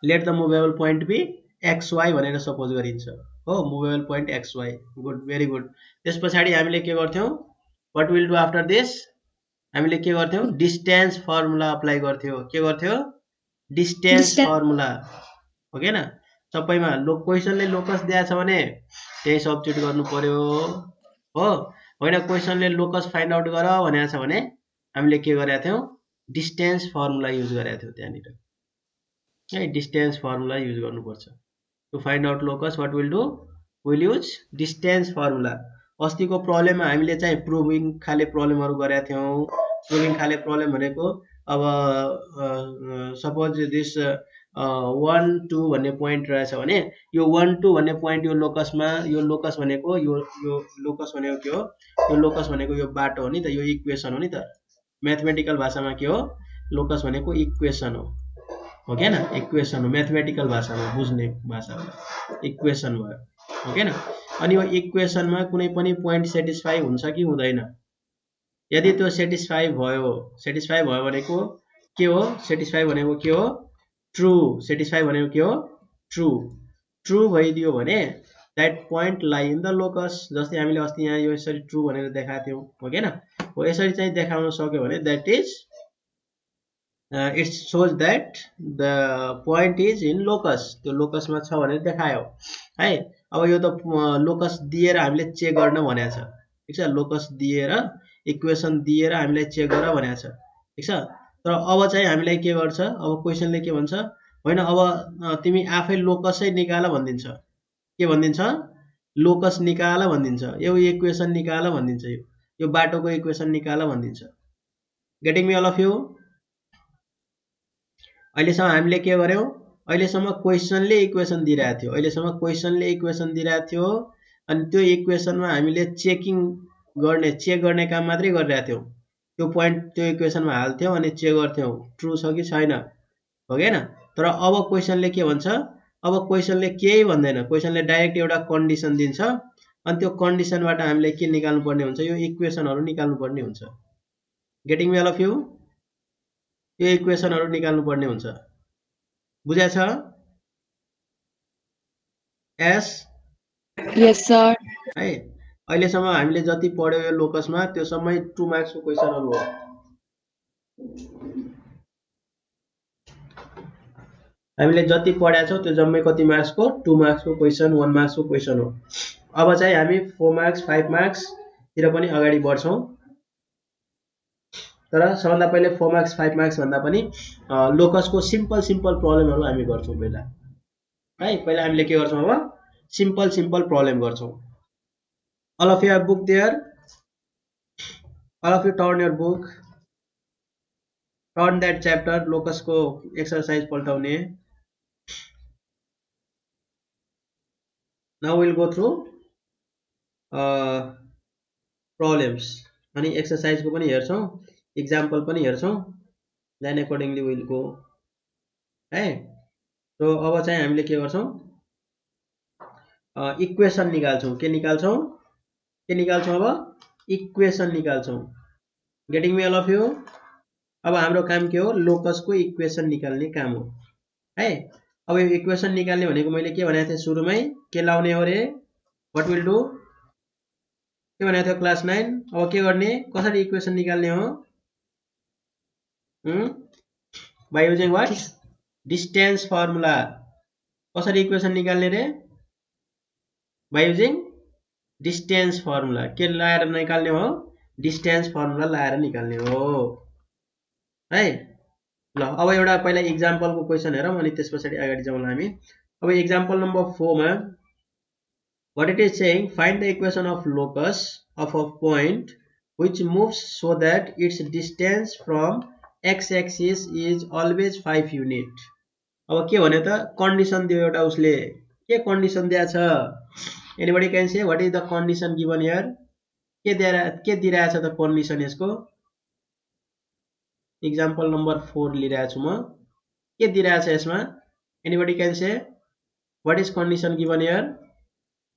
Late the movable point be XY भनेर suppose गरिन्छ हो, movable point XY। Good, very good. त्यस पछाडि हामीले के गर्थ्यौँ, what will do after this, हामीले के गर्थ्यौँ, डिस्टेन्स फर्मुला अप्लाई गर्थ्यौँ। के गर्थ्यौँ, डिस्टेन्स डिस्टेन्स फर्मुला हो कि न। सबैमा क्वेसनले लोकस दिएछ भने त्यही सब्स्टिट्युट गर्नु पर्यो हो, होइन क्वेसनले लोकस फाइन्ड आउट गर भनेको छ भने हामीले के गरेका थियौँ, डिस्टेन्स फर्मुला युज गरेका थियौँ त्यहाँनिर है, डिस्टेन्स फर्मुला युज गर्नुपर्छ। To find out locus what will do, will use distance formula. अस्तिको प्रब्लममा हामीले चाहिँ प्रुभिङ खाले प्रब्लमहरू गरेका थियौँ। प्रुभिङ खाले प्रब्लम भनेको अब सपोज दिस 1 2 भन्ने पोइन्ट रहेछ भने यो 1 2 भन्ने पोइन्ट यो लोकसमा, यो लोकस भनेको यो लोकस भनेको के हो, यो लोकस भनेको यो बाटो हो नि त, यो इक्वेसन हो नि त। म्याथमेटिकल भाषामा के हो, लोकस भनेको इक्वेसन हो क्या न, इक्वेसन हो म्याथमेटिकल भाषामा, बुझ्ने भाषामा इक्वेसन भयो हो क्या न। अनि यो इक्वेसनमा कुनै पनि पोइन्ट सेटिस्फाई हुन्छ कि हुँदैन, यदि त्यो सेटिस्फाई भयो भनेको के हो, सेटिस्फाई भनेको के हो, ट्रू। सेटिस्फाई भनेको के हो, ट्रू। ट्रू भइदियो भने द्याट पोइन्ट लाई इन द लोकस। जस्तै हामीले अस्ति यहाँ यो यसरी ट्रू भनेर देखाएको थियौँ हो कि न, हो यसरी चाहिँ देखाउन सक्यो भने that is it shows that the point is in locus, त्यो लोकसमा छ भनेर देखायो है। अब यो त लोकस दिएर हामीले चेक गर्न भनेको छ, ठिक छ, लोकस दिएर इक्वेसन दिएर हामीलाई चेक गर भनेको छ, ठिक छ। तर अब चाहिँ हामीलाई के गर्छ, अब क्वेसनले के भन्छ, होइन अब तिमी आफै लोकसै निकाल भनिदिन्छ। के भनिदिन्छ, लोकस निकाल भनिदिन्छ, यो इक्वेसन निकाल भनिदिन्छ, यो बाटोको इक्वेसन निकाल भनिदिन्छ। Getting me all of you. अहिलेसम्म हामीले के गर्यौँ, अहिलेसम्म क्वेसनले इक्वेसन दिइरहेको थियो, अहिलेसम्म क्वेसनले इक्वेसन दिइरहेको थियो, अनि त्यो इक्वेसनमा हामीले चेक गर्ने काम मात्रै गरिरहेको थियौँ। त्यो पोइन्ट त्यो इक्वेसनमा हाल्थ्यौँ अनि चेक गर्थ्यौँ ट्रु छ कि छैन, हो क्या न। तर अब क्वेसनले के भन्छ, अब क्वेसनले केही भन्दैन, क्वेसनले डाइरेक्ट एउटा कन्डिसन दिन्छ, अनि त्यो कन्डिसनबाट हामीले के निकाल्नु पर्ने हुन्छ, यो इक्वेसनहरू निकाल्नु पर्ने हुन्छ। Getting me all of you, यो इक्वेसनहरू निकाल्नु पर्ने हुन्छ, बुझाएको छ? Yes yes sir. है, अहिलेसम्म हामीले जति पढ्यो यो लोकसमा त्यो सबै 2 मार्क्सको क्वेसनहरू हो। हामीले जति पढाएको छौँ त्यो जम्मै कति मार्क्सको, 2 मार्क्सको क्वेसन, 1 मार्क्सको क्वेसन हो। अब चाहिँ हामी 4 मार्क्स 5 मार्क्सतिर पनि अगाडि बढ्छौँ। तर सबभन्दा पहिले 4 मार्क्स 5 मार्क्स भन्दा पनि लोकसको सिम्पल प्रब्लमहरू हामी गर्छौँ पहिला है। पहिला हामीले के गर्छौँ, अब सिम्पल प्रब्लम गर्छौँ। All of you have book there, all of you turn your book, turn that chapter, locus को exercise पल्टाउने। Now we'll go through problems अनि exercise को पनि हेर्छौँ, example पनि हेर्छौँ, then accordingly we'll go है। तो अब चाहिँ हामीले के गर्छौँ, इक्वेसन निकाल्छौँ। के निकाल्छौँ, अब इक्वेसन निकाल्छौँ। Getting me all of you. अब हाम्रो काम के हो, लोकसको इक्वेसन निकाल्ने काम हो है। अब यो इक्वेसन निकाल्ने भनेको मैले के भनेको थिएँ सुरुमै, के लाउने हो रे, व्हाट विल डु, के भनेको थियो क्लास 9। अब के गर्ने, कसरी इक्वेसन निकाल्ने हो, by using what, distance formula. कसरी इक्वेसन निकाल्ने रे, बाइ युजिङ डिस्टेन्स फर्मुला। के लाएर निकाल्ने हो, डिस्टेन्स फर्मुला लाएर निकाल्ने हो है। ल अब एउटा पहिला इक्जाम्पलको क्वेसन हेरौँ अनि त्यस पछाडि अगाडि जाउँला हामी। अब इक्जाम्पल नम्बर 4 मा what it is saying, find the equation of locus of a point which moves so that its distance from x-axis is always 5 unit। अब के भने त कन्डिसन दियो एउटा, उसले के कन्डिसन दिएछ, anybody can say what is the condition given here, के दिइरहेछ त कन्डिसन यसको। इक्जाम्पल नम्बर 4 लिइरहेको छु म, के दिइरहेछ यसमा, anybody can say what is condition given here.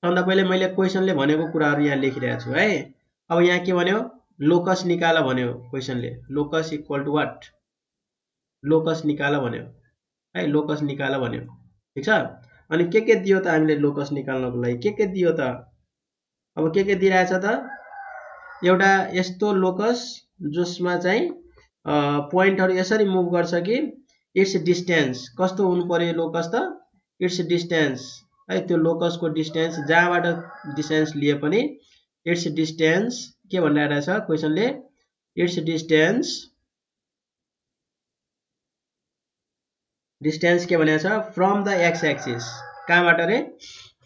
भन्दा पहिले मैले क्वेसनले भनेको कुराहरू यहाँ लेखिरहेको छु है। अब यहाँ के भन्यो, लोकस निकाल भन्यो क्वेसनले, locus equal to what, locus निकाल भन्यो है लोकस निकाल भन्यो ठीक छ अनि के दियो त हामीले लोकस निकाल्नको लागि के दियो त अब के दिइरहेछ त एउटा यस्तो लोकस जसमा चाहिँ पोइन्टहरु यसरी मुभ गर्छ कि इट्स डिस्टेन्स कस्तो हुनु पर्यो लोकस त इट्स डिस्टेन्स है त्यो लोकसको डिस्टेन्स जहाँबाट डिस्टेन्स लिए पनि इट्स डिस्टेन्स के भनिरहेको छ क्वेशनले इट्स डिस्टेन्स के भनेको छ फ्रम द एक्स एक्सिस कहाँबाट रे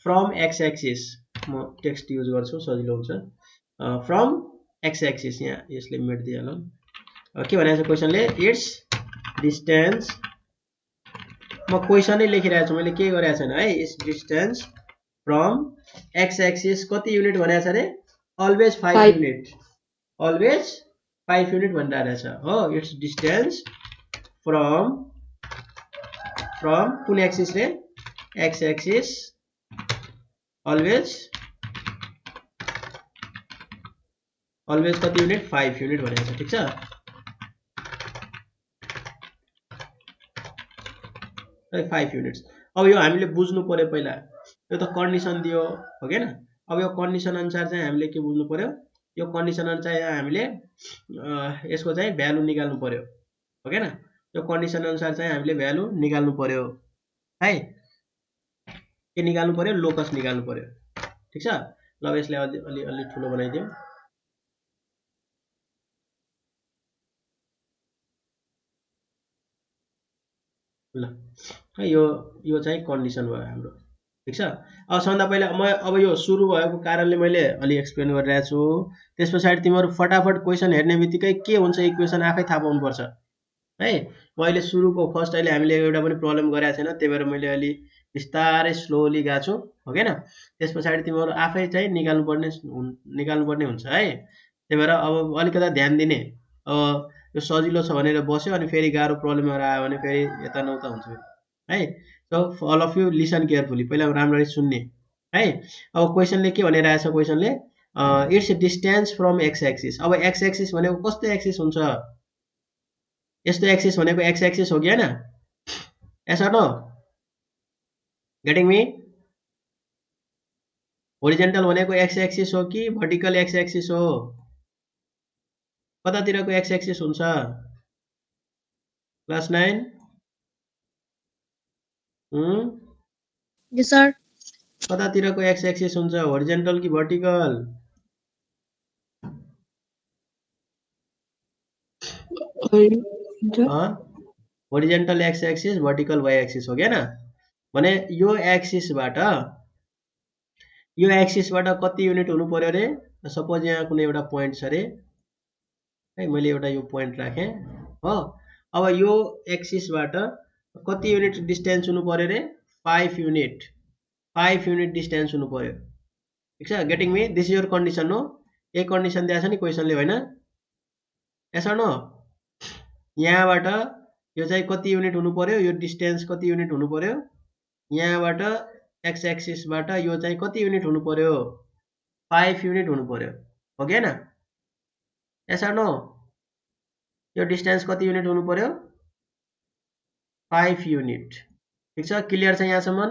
फ्रम एक्स एक्सिस म टेक्स्ट युज गर्छु सजिलो हुन्छ फ्रम एक्स एक्सिस यहाँ यसले मेटिदिइहालौँ के भनेको छ क्वेशनले इट्स डिस्टेन्स म क्वेशनै लेखिरहेको छु मैले के गरेको छैन है it's distance from x axis कति युनिट भनेको छ रे अलवेज 5 युनिट अलवेज 5 युनिट भनिरहेछ हो इट्स डिस्टेन्स फ्रम कुन एक्सिस रे एक्स एक्सिस अलवेज कति युनिट 5 युनिट भनेको छ ठीक छ है 5 युनिट्स अब यो हामीले बुझ्नु पर्यो पहिला यो त कन्डिसन दियो हो के न अब यो कन्डिसन अनुसार चाहिँ हामीले के बुझ्नु पर्यो यो कन्डिसन अनुसार हामीले यसको चाहिँ भ्यालु निकाल्नु पर्यो हो के न यो कन्डिसन अनुसार चाहिँ हामीले भ्यालु निकाल्नु पर्यो है के निकाल्नु पर्यो लोकस निकाल्नु पर्यो ठीक छ ल यसलाई अलि ठुलो बनाइदियौ ल यो चाहिँ कन्डिसन भयो हाम्रो ठीक छ अब सबभन्दा पहिला अब यो सुरु भएको कारणले मैले अलि एक्सप्लेन गरिरहेको छु त्यसपछि तिमीहरू फटाफट क्वेशन हेर्ने बित्तिकै के हुन्छ इक्वेसन आफै थाहा पाउनुपर्छ है म अहिले सुरुको फर्स्ट अहिले हामीले एउटा पनि प्रब्लम गरेको छैन त्यही भएर मैले अलि बिस्तारै स्लोली गएको छु हो के न त्यस पछाडि तिमीहरू आफै चाहिँ निकाल्नुपर्ने हुन्छ है त्यही भएर अब अलिकता ध्यान दिने अब यो सजिलो छ भनेर बस्यो अनि फेरि गाह्रो प्रब्लमहरू आयो भने फेरि यता नउता हुन्छ है so all of you listen carefully पहिला राम्ररी सुन्ने है अब क्वेशनले के भनिरहेछ क्वेशनले it's distance from x axis अब एक्स एक्सिस भनेको कस्तो एक्सिस हुन्छ यस्तो एक्सिस भनेको एक्स एक्सिस हो कि हैन yes or no getting me horizontal भनेको एक्स एक्सिस हो कि भर्टिकल एक्स एक्सिस हो कतातिरको एक्स एक्सिस हुन्छ क्लास 9 यस सर कतातिरको एक्स एक्सिस हुन्छ होरिजेन्टल कि vertical horizontal X axis vertical Y axis हो क्या न भने यो एक्सिसबाट कति युनिट हुनु पर्यो रे सपोज यहाँ कुनै एउटा पोइन्ट छ रे है मैले एउटा यो पोइन्ट राखे हो अब यो एक्सिसबाट कति युनिट डिस्टेन्स हुनु पर्यो रे 5 युनिट डिस्टेन्स हुनु पर्यो ठीक छ getting me this is your condition हो ए कन्डिसन दिएको छ नि क्वेशनले हैन यस अर नो यहाँबाट यो चाहिँ कति युनिट हुनु पर्यो यो डिस्टेन्स कति युनिट हुनु पर्यो यहाँबाट एक्स एक्सिसबाट यो चाहिँ कति युनिट हुनु पर्यो 5 युनिट हुनु पर्यो हो के न यस अर नो यो डिस्टेन्स कति युनिट हुनु पर्यो 5 युनिट ठीक छ क्लियर छ यहाँसम्म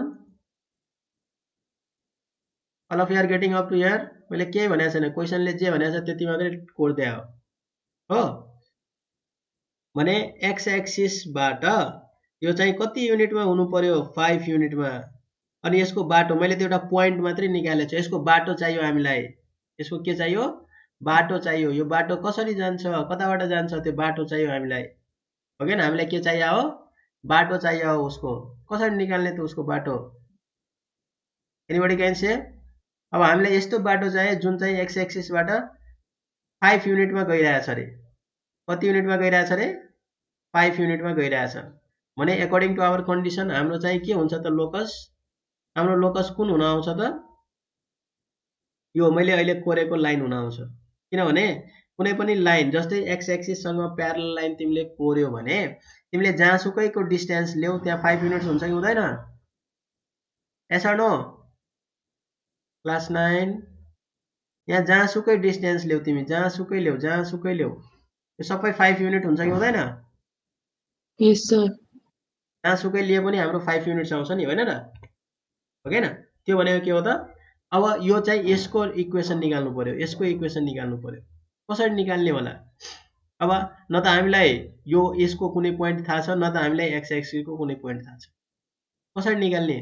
all of you are getting up to here मैले केही भनेको छैन क्वेशनले जे भनेको छ त्यति मात्रै कोर्दै हो भने एक्स एक्सिसबाट यो चाहिँ कति युनिटमा हुनु पर्यो 5 युनिटमा अनि यसको बाटो मैले त्यो एउटा पोइन्ट मात्रै निकालेको छु यसको बाटो चाहियो हामीलाई यसको के चाहियो बाटो चाहियो यो बाटो कसरी जान्छ कताबाट जान्छ त्यो बाटो चाहियो हामीलाई हो के न हामीलाई के चाहियो हो बाटो चाहियो हो उसको कसरी निकाल्ने त उसको बाटो एनीबडी क्यान से अब हामीलाई यस्तो बाटो चाहियो जुन चाहिँ एक्स एक्सिसबाट 5 युनिटमा गइरहेछ रे कति युनिटमा गइरहेछ रे 5 युनिटमा गइरहेछ भने अकर्डिङ टु आवर कन्डिसन हाम्रो चाहिँ के हुन्छ त लोकस हाम्रो लोकस कुन हुन आउँछ त यो मैले अहिले कोरेको लाइन हुन आउँछ किनभने कुनै पनि लाइन जस्तै एक्स एक्सिस सँग प्यारलल लाइन तिमीले कोर्यो भने तिमीले जहाँसुकैको डिस्टेन्स ल्याउ त्यहाँ 5 युनिट्स हुन्छ कि हुँदैन यस अर नो क्लास 9 यहाँ जहाँसुकै डिस्टेन्स ल्याउ तिमी जहाँसुकै ल्याउ यो सबै 5 युनिट हुन्छ कि हुँदैन यस सर जहाँसुकै लिए पनि हाम्रो 5 युनिट्स आउँछ नि होइन र हो कि हैन त्यो भनेको के हो त अब यो चाहिँ यसको इक्वेसन निकाल्नु पर्यो यसको इक्वेसन निकाल्नु पर्यो कसरी निकाल्ने होला अब न त हामीलाई यो यसको कुनै पोइन्ट थाहा छ न त हामीलाई एक्स एक्सिस को कुनै पोइन्ट थाहा छ कसरी निकाल्ने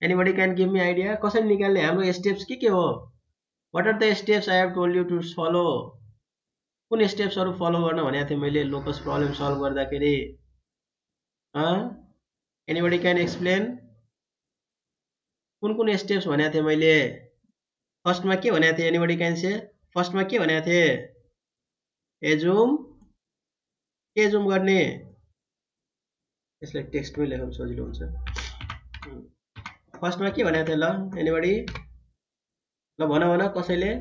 anybody can give me idea कसरी निकाल्ने हाम्रो स्टेप्स के हो what are the steps I have told you to follow कुन स्टेप्सहरु फलो गर्न भनेको थिएँ मैले लोकस प्रब्लम सल्भ गर्दाखेरि एनीबडी क्यान एक्सप्लेन कुन स्टेप्स भनेको थिएँ मैले फर्स्टमा के भनेको थिएँ एनीबडी क्यान से फर्स्टमा के भनेको थिएँ एजुम के एजुम गर्ने यसलाई टेक्स्टमै लेख्न सजिलो हुन्छ फर्स्टमा के भनेको थिएँ ल एनीबडी ल भन कसैले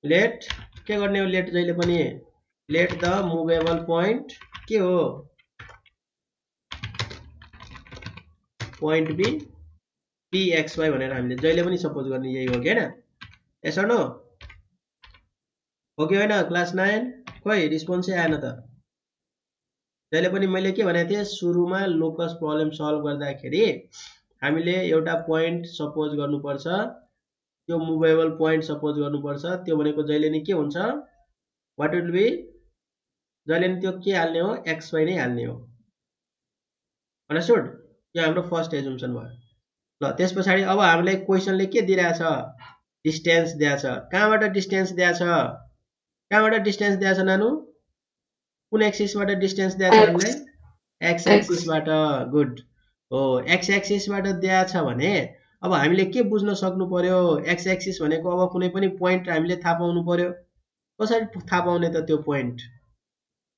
लेट के गर्ने हो लेट जहिले पनि लेट द मुभेबल पोइन्ट के हो point B P X Y भनेर हामीले जहिले पनि सपोज गर्ने यही हो कि हैन यस अर नो हो कि हैन क्लास 9 खोइ रिस्पोन्सै आएन त जहिले पनि मैले के भनेको थिएँ सुरुमा लोकस प्रब्लम सल्भ गर्दाखेरि हामीले एउटा पोइन्ट सपोज गर्नुपर्छ त्यो मुभेबल पोइन्ट सपोज गर्नुपर्छ त्यो भनेको जहिले नि के हुन्छ व्हाट विल बी जहिले नि त्यो के हाल्ने हो एक्स वाई नै हाल्ने हो अन्डरस्टुड यो हाम्रो फर्स्ट एजुम्सन भयो ल त्यसपछि अब हामीलाई क्वेशनले के दिइराछ डिस्टेन्स दिएछ कहाँबाट डिस्टेन्स दिएछ नानु कुन एक्सिसबाट डिस्टेन्स दिएछ हामीलाई एक्स एक्सिसबाट गुड हो एक्स एक्सिसबाट दिएछ भने अब हामीले के बुझ्न सक्नु पर्यो एक्स एक्सिस भनेको अब कुनै पनि पोइन्ट हामीले थाहा पाउनु पर्यो कसरी थाहा पाउने त त्यो पोइन्ट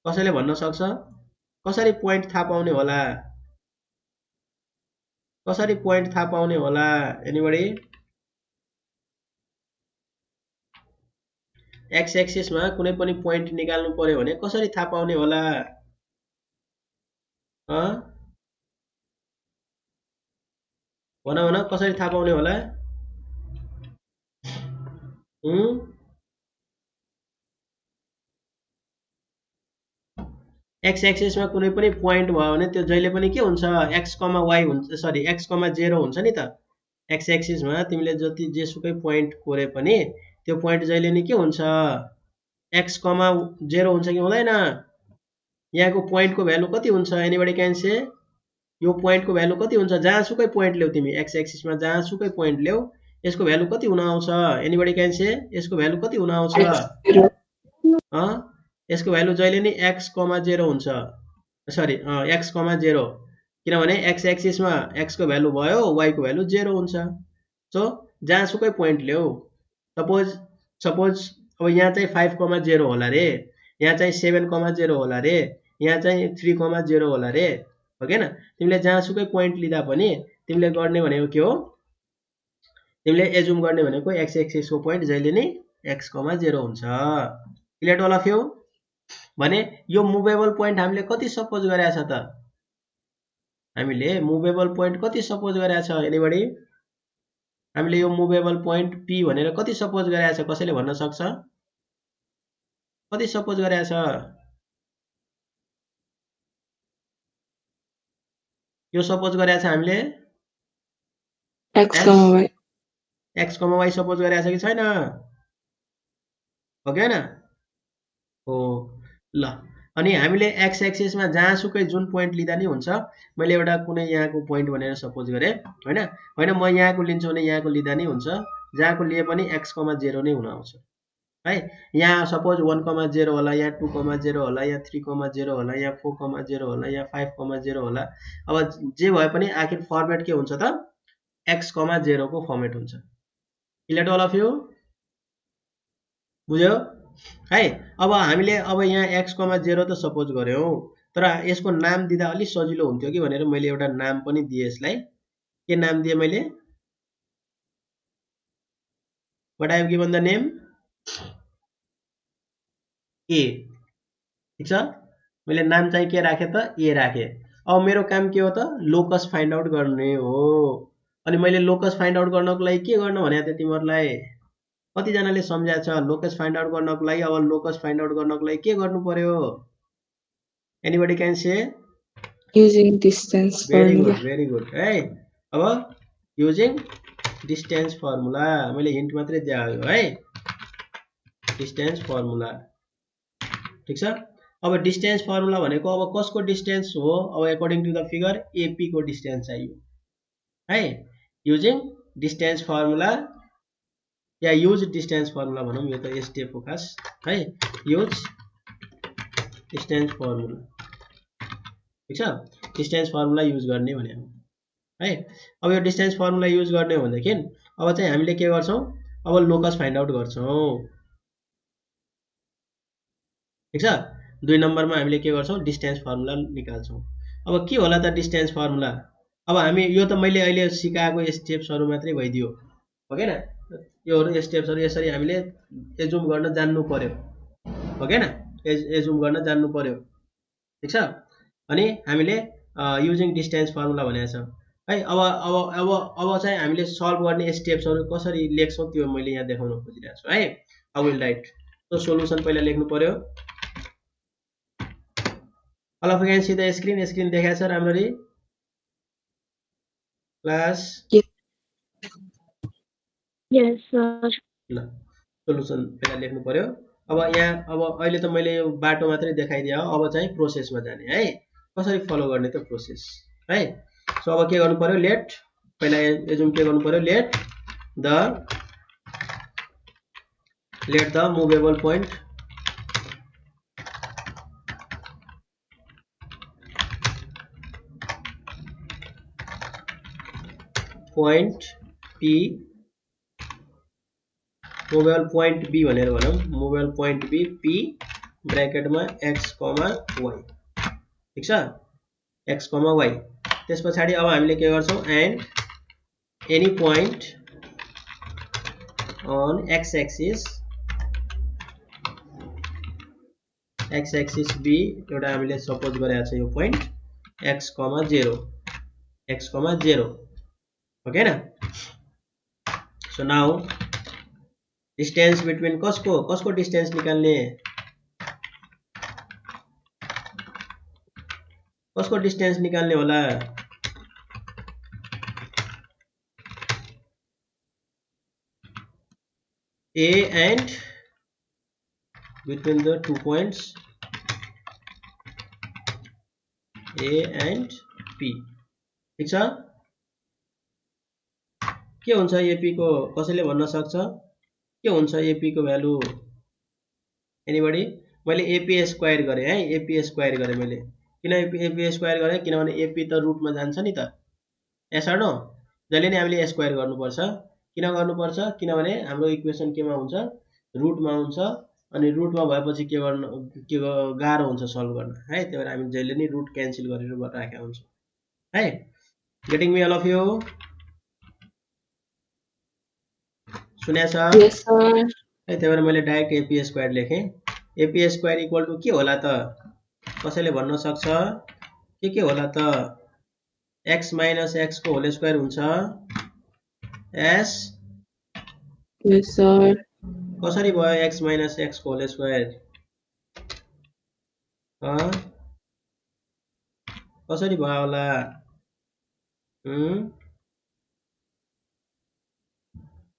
कसैले भन्न सक्छ कसरी पोइन्ट थाहा पाउने होला एनीबडी एक्स एक्सिसमा कुनै पनि पोइन्ट निकाल्नु पर्यो भने कसरी थाहा पाउने होला भन कसरी थाहा पाउने होला एक्स एक्सिसमा कुनै पनि पोइन्ट भयो भने त्यो जहिले पनि के हुन्छ एक्स कमा वाई हुन्छ सरी एक्स कमा 0 हुन्छ नि त एक्स एक्सिसमा तिमीले जति जेसुकै पोइन्ट कोरे पनि त्यो पोइन्ट जहिले नि के हुन्छ एक्स कमा 0 हुन्छ कि हुँदैन यहाँको पोइन्टको भ्यालु कति हुन्छ एनीबडी क्यान से यो पोइन्टको भ्यालु कति हुन्छ जहाँसुकै पोइन्ट ल्याउ तिमी एक्स एक्सिसमा जहाँसुकै पोइन्ट ल्याउ यसको भ्यालु कति हुन आउँछ एनीबडी क्यान से यसको भ्यालु कति हुन आउँछ यसको भ्यालु जहिले नि x, 0 हुन्छ सरी x, 0 किनभने x एक्सिसमा x को भ्यालु भयो y को भ्यालु 0 हुन्छ सो जहाँसुकै पोइन्ट ल्याउ सपोज अब यहाँ चाहिँ 5, 0 होला रे यहाँ चाहिँ 7, 0 होला रे यहाँ चाहिँ 3, 0 होला रे हो के न तिमीले जहाँसुकै पोइन्ट लिदा पनि तिमीले गर्ने भनेको के हो तिमीले एजुम गर्ने भनेको x एक्सिस को पोइन्ट जहिले नि x, 0 हुन्छ क्लियर अल अफ यु भने यो मुभेबल पोइन्ट हामीले कति सपोज गरेका छ त हामीले मुभेबल पोइन्ट कति सपोज गरेका छ एनीबडी हामीले यो मुभेबल पोइन्ट p भनेर कति सपोज गरेका छ कसैले भन्न सक्छ कति सपोज गरेका छ यो सपोज गरेका छ हामीले x, y सपोज गरेका छ कि छैन हो के न हो ल अनि हामीले x एक्सिसमा जहाँसुकै जुन पोइन्ट लिदा नि हुन्छ मैले एउटा कुनै यहाँको पोइन्ट भनेर सपोज गरे हैन म यहाँको लिन्छु भने यहाँको लिदा नि हुन्छ जहाँको लिए पनि x, 0 नै हुन आउँछ है यहाँ सपोज 1, 0 होला यहाँ 2, 0 होला यहाँ 3, 0 होला यहाँ 4, 0 होला यहाँ 5, 0 होला अब जे भए पनि आखिर फर्मेट के हुन्छ त x, 0 को फर्मेट हुन्छ क्लियर अल अफ यु बुझ्यो है अब हामीले अब यहाँ x, 0 त सपोज गर्यौं तर यसको नाम दिदा अलि सजिलो हुन्थ्यो कि भनेर मैले एउटा नाम पनि दिए यसलाई के नाम दिए मैले what I have given the name ए ठीक छ मैले नाम चाहिँ के राखे त ए राखे अब मेरो काम के हो त लोकस फाइन्ड आउट गर्ने हो अनि मैले लोकस फाइन्ड आउट गर्नको लागि के गर्न भनेको थिए तिमीहरुलाई कति जनाले सम्झाएको छ लोकस फाइन्ड आउट गर्नको लागि अब लोकस फाइन्ड आउट गर्नको लागि के गर्नु पर्यो Anybody can say? Using distance formula. Very good है। अब using distance formula मैले हिन्ट मात्रै दिए है, डिस्टेन्स फर्मुला। ठीक छ। अब डिस्टेन्स फर्मुला भनेको अब कसको डिस्टेन्स हो? अब according to the figure AP को डिस्टेन्स चाहियो है। युजिङ डिस्टेन्स फर्मुला या युज डिस्टेन्स फर्मुला भनौँ, यो त स्टेप हो खास है। युज डिस्टेन्स फर्मुला, ठीक छ। डिस्टेन्स फर्मुला युज गर्ने भने है। अब यो डिस्टेन्स फर्मुला युज गर्ने हो भनेदेखि अब चाहिँ हामीले के गर्छौं? अब लोकस फाइन्ड आउट गर्छौं, ठीक छ। 2 नम्बरमा हामीले के गर्छौं? डिस्टेन्स फर्मुला निकाल्छौं। अब के होला त डिस्टेन्स फर्मुला? अब हामी यो त मैले अहिले सिकाएको स्टेप्सहरु मात्रै भइदियो, हो हैन? योहरु स्टेप्सहरु यसरी हामीले एजुम गर्न जान्नु पर्यो, हो हैन? एजुम गर्न जान्नु पर्यो, ठीक छ। अनि हामीले युजिङ डिस्टेन्स फर्मुला भनेको छ है। अब चाहिँ हामीले सल्भ गर्ने स्टेप्सहरु कसरी लेख्छौं त्यो मैले यहाँ देखाउन खोजिरहेको छु है। I will write. So solution पहिला लेख्नु पर्यो। All of you can see the screen. Screen देखाएको छ राम्ररी क्लास? Yes, sir. ल सोलुसन पहिला लेख्नु पर्यो। अब यहाँ अब अहिले त मैले यो बाटो मात्रै देखाइदिए हो, अब चाहिँ प्रोसेसमा जाने है, कसरी फलो गर्ने त प्रोसेस है। सो अब के गर्नु पर्यो? लेट पहिला एजुम के गर्नु पर्यो? Let the movable point P, mobile point B भनेर भनौं, मोबाइल पोइन्ट बी P ब्रैकेटमा x, y, ठीक छ, x, y। त्यसपछि अब हामीले के गर्छौं? And any point on x axis b एउटा हामीले सपोज गरेको छ यो पोइन्ट x, 0, ओके न। सो नाउ डिस्टेन्स बिट्विन कसको डिस्टेन्स निकाल्ने? कसको डिस्टेन्स निकाल्ने होला? A and between the 2 points A and P, ठीक छ। के हुन्छ AP को? कसैले भन्न सक्छ के हुन्छ AP को भ्यालु? एनीबडी? मैले AP स्क्वायर गरे है, AP स्क्वायर गरे मैले। किन AP स्क्वायर गरे? किनभने AP त रुटमा जान्छ नि त, यस अर नो? जहिले नि हामीले स्क्वायर गर्नुपर्छ। किन गर्नुपर्छ? किनभने हाम्रो इक्वेसन केमा हुन्छ? रुटमा हुन्छ। अनि रुटमा भएपछि के गाह्रो हुन्छ सल्भ गर्न है। त्यही भएर हामी जहिले नि रुट क्यान्सल गरेर राखेका हुन्छौं है। Getting me all of you? सुनेछ? Yes, sir. है, त्यही भएर मैले डाइरेक्ट AP स्क्वायर लेखेँ। AP स्क्वायर इक्वल टु के होला त? कसैले भन्न सक्छ के होला त? x माइनस x को होल स्क्वायर हुन्छ s। Yes, sir. कसरी भयो x माइनस x को होल स्क्वायर? कसरी भयो होला?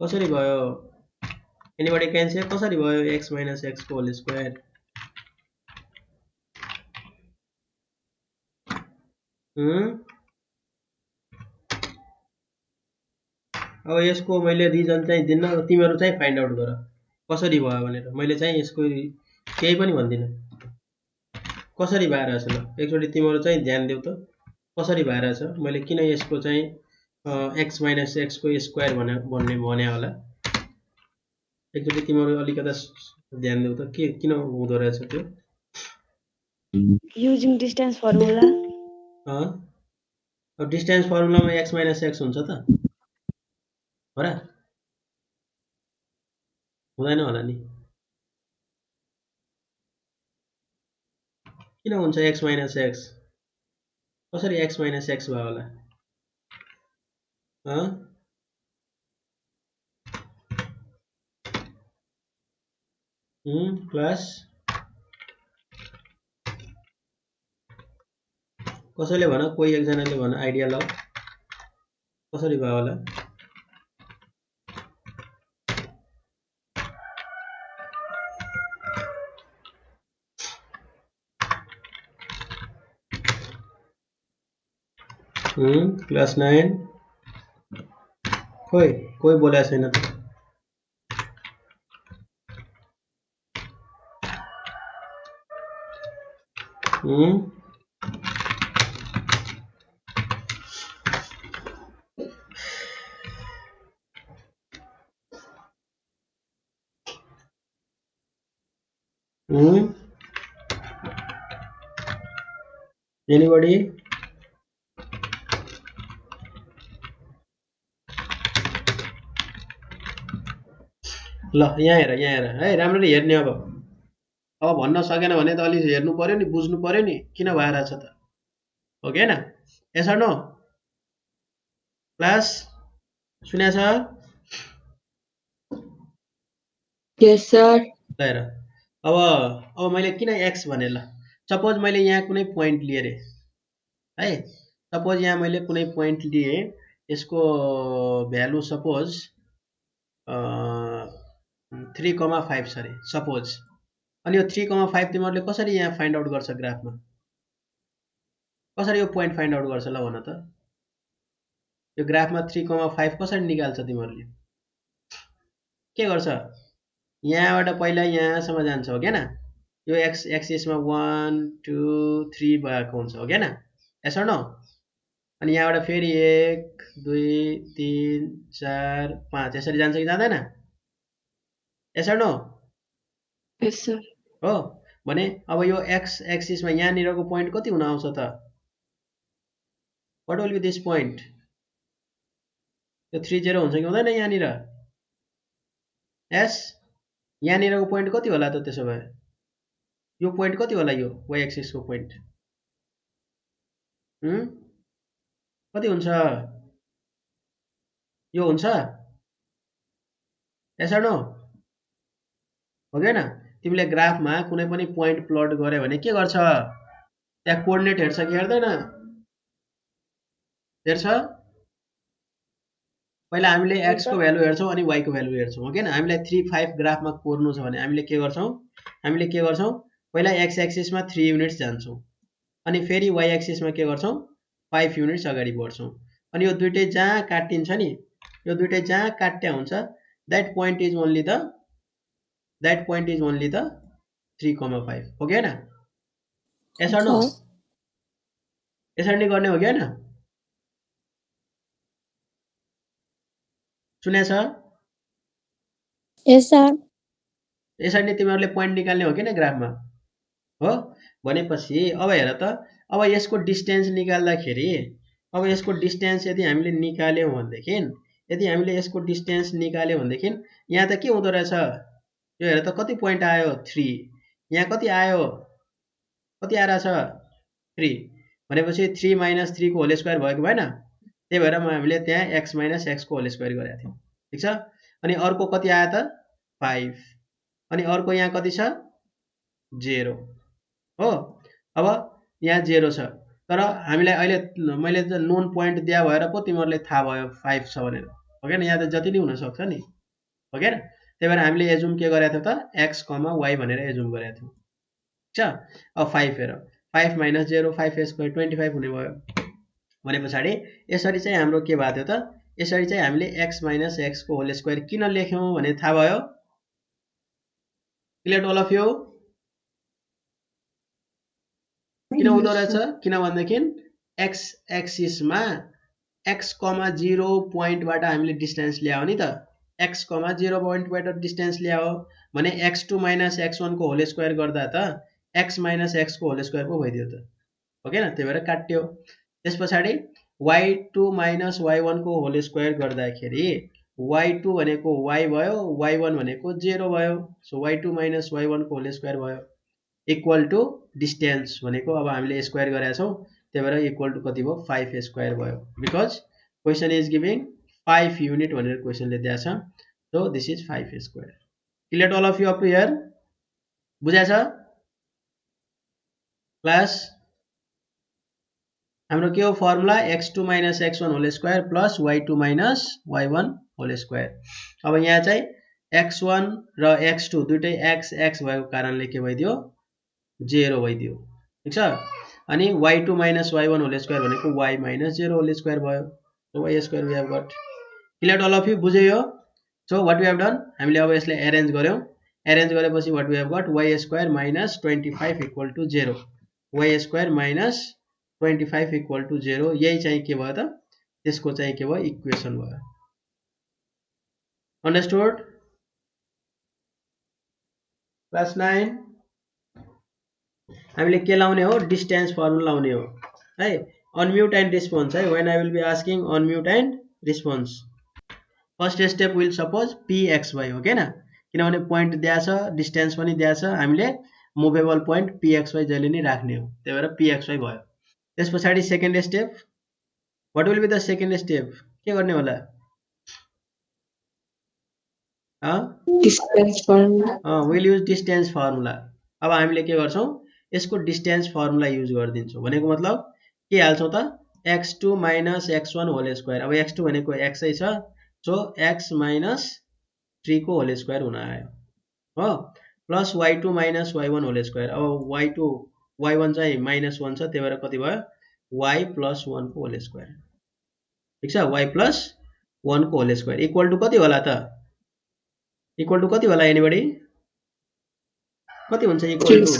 कसरी भयो? एनीबडी क्यान से कसरी भयो x माइनस x को होल स्क्वायर? अब यसको मैले रिजन चाहिँ दिन्न, तिमीहरु चाहिँ फाइन्ड आउट गर कसरी भयो भनेर। मैले चाहिँ यसको केही पनि भन्दिन, कसरी भएर छ। ल एकचोटी तिमीहरु चाहिँ ध्यान देऊ त कसरी भएर छ। मैले किन यसको चाहिँ x माइनस x को स्क्वायर भने होला। एकचोटी तिमीहरु अलिकता ध्यान देऊ त किन हुँदो रहेछ त्यो। Using distance formula. अब डिस्टेन्स फर्मुलामा x माइनस x हुन्छ त, हो र? हुँदैन होला नि? किन हुन्छ x माइनस x? कसरी x माइनस x भयो होला? क्लास कसैले भन, कोही एकजनाले भन आइडिया ल कसरी भयो होला? क्लास 9 कोही बोलेको छैन त। Anybody? ल यहाँ हेर है, राम्ररी हेर्ने अब भन्न सकेन भने त अलि हेर्नु पर्यो नि, बुझ्नु पर्यो नि किन भइरहेछ त, हो कि हैन? Yes or no? क्लास सुनेछ? Yes, sir. ल हेर, अब मैले किन x भने, ल सपोज मैले यहाँ कुनै पोइन्ट लिएँ रे है, सपोज यहाँ मैले कुनै पोइन्ट लिएँ, यसको भ्यालु सपोज 3,5 छ रे सपोज। अनि यो 3,5 तिमीहरूले कसरी यहाँ फाइन्ड आउट गर्छ ग्राफमा? कसरी यो पोइन्ट फाइन्ड आउट गर्छ ल भन त? यो ग्राफमा 3,5 कसरी निकाल्छ तिमीहरूले? के गर्छ? यहाँबाट पहिला यहाँसम्म जान्छ, हो कि हैन? यो एक्स एक्सिसमा 1 2 3 भएको हुन्छ, हो कि हैन? Yes or no? अनि यहाँबाट फेरि 1 2 3 4 5 यसरी जान्छ कि जाँदैन? Yes or no? Yes, sir. हो भने अब यो एक्स एक्सिसमा यहाँनिरको पोइन्ट कति हुन आउँछ त? What will be this point? यो 30 हुन्छ कि हुँदैन यहाँनिर? यस, यहाँनिरको पोइन्ट कति होला त त्यसो भए? यो पोइन्ट कति होला, यो वाइ एक्सिसको पोइन्ट? कति हुन्छ? यो हुन्छ? Yes or no? हो कि हैन? तिमीले ग्राफमा कुनै पनि पोइन्ट प्लट गर्यो भने के गर्छ? त्यहाँ कोअर्डिनेट हेर्छ कि हेर्दैन? हेर्छ? पहिला हामीले x को भ्यालु हेर्छौं अनि y को भ्यालु हेर्छौं, हो कि हैन? हामीलाई 3 5 ग्राफमा कोर्नु छ भने हामीले के गर्छौं? पहिला x एक्सिसमा 3 युनिट्स जान्छौं अनि फेरि y एक्सिसमा के गर्छौं? 5 युनिट्स अगाडि बढ्छौं। अनि यो दुईटै जहाँ काटिन्छ नि, यो दुईटै जहाँ काट्या हुन्छ, that point is only the 3,5, हो कि हैन? Yes or no? यसरी गर्ने हो कि हैन? सुनेछ? Yes, sir. यसरी तिमीहरूले पोइन्ट निकाल्ने हो कि न ग्राफमा, हो? भनेपछि अब हेर त, अब यसको डिस्टेन्स निकाल्दाखेरि, अब यसको डिस्टेन्स यदि हामीले निकाल्यौं भनेदेखि, यहाँ त के हुँदो रहेछ? यो हेर त कति पोइन्ट आयो? 3। यहाँ कति आयो? कति आइरहेछ? 3। भनेपछि 3 - 3 को होल स्क्वायर भएको भएन? त्यही भएर हामीले त्यहाँ x - x को होल स्क्वायर गरेका थियौं, ठीक छ? अनि अर्को कति आयो त? 5। अनि अर्को यहाँ कति छ? 0, हो? अब यहाँ 0 छ, तर हामीलाई अहिले मैले त नोन पोइन्ट दिया भएर पो तिमीहरूले थाहा भयो 5 छ भनेर, हो कि? यहाँ त जति नै हुन सक्छ नि, हो कि? त्यही भएर हामीले एजुम के गरेका थियौं त? x, y भनेर एजुम गरेका थियौं, ठीक छ? अब 5 हेर, 5 - 0 5 स्क्वायर 25 हुने भयो। भने पछाडि यसरी चाहिँ हाम्रो के भएको थियो त? यसरी चाहिँ हामीले x - x को होल स्क्वायर किन लेख्यौं भने थाहा भयो? Clear to all of you? किन हुँदो रहेछ? किन भन्दाखेरि x एक्सिसमा x, 0 पोइन्टबाट हामीले डिस्टेन्स ल्यायो नि त, x, 0 पोइन्टबाट डिस्टेन्स ल्यायो भने x2 - x1 को होल स्क्वायर गर्दा त x - x को होल स्क्वायर पो भइदियो त, हो कि न? त्यही भएर काट्यो। त्यसपछि y2 - y1 को होल स्क्वायर गर्दाखेरि y2 भनेको y भयो, y1 भनेको 0 भयो। सो y2 - y1 को होल स्क्वायर भयो इक्वल टु डिस्टेन्स भनेको अब हामीले स्क्वायर गरेका छौं, त्यही भएर इक्वल टु कति भयो? 5 स्क्वायर भयो। Because question is giving 5 unit भनेर क्वेशनले दिएको छ, so this is 5 square. Clear to all of you up to here? बुझाछ क्लास? हाम्रो के हो formula x2 minus x1 whole square plus y2 minus y1 whole square. अब यहाँ चाहिँ x1 र x2 दुईटै x भएको कारणले के भइदियो 0 भइदियो ठीक छ अनि y2 minus y1 whole square भनेको y minus 0 whole square भयो so y square we have got clear all of you बुझ्यो यो so what we have done हामीले अब यसलाई अरेन्ज गर्यौं अरेन्ज गरेपछि what we have got y square minus 25 equal to 0 y square minus 25 equal to 0 यही चाहिँ के भयो त त्यसको चाहिँ के भयो इक्वेसन भयो अन्डरस्टुड क्लास 9 हामीले के लाउने हो डिस्टेन्स फर्मुला लाउने हो है अनम्युट एन्ड रिस्पोन्स है when I will be asking unmute and response first step will suppose pxy हो हैन किनभने पोइन्ट दिया छ डिस्टेन्स पनि दिया छ हामीले मुभेबल पोइन्ट pxy जहिले नि राख्ने हो त्यही भएर pxy भयो त्यसपछि second step what will be the second step के गर्ने होला distance formula will use distance formula अब हामीले के गर्छौं यसको डिस्टेन्स फर्मुला युज गर्दिन्छौं भनेको मतलब के हाल्छौं त x2 - x1 होल स्क्वायर अब x2 भनेको x है छ सो x - 3 को होल स्क्वायर हुन आयो हो plus y2 - y1 whole square अब y2 y1 चाहिँ -1 छ त्यही भएर कति भयो y + 1 को होल स्क्वायर ठीक छ y + 1 को होल स्क्वायर इक्वल टु कति होला त इक्वल टु कति होला एनीबडी कति हुन्छ equal to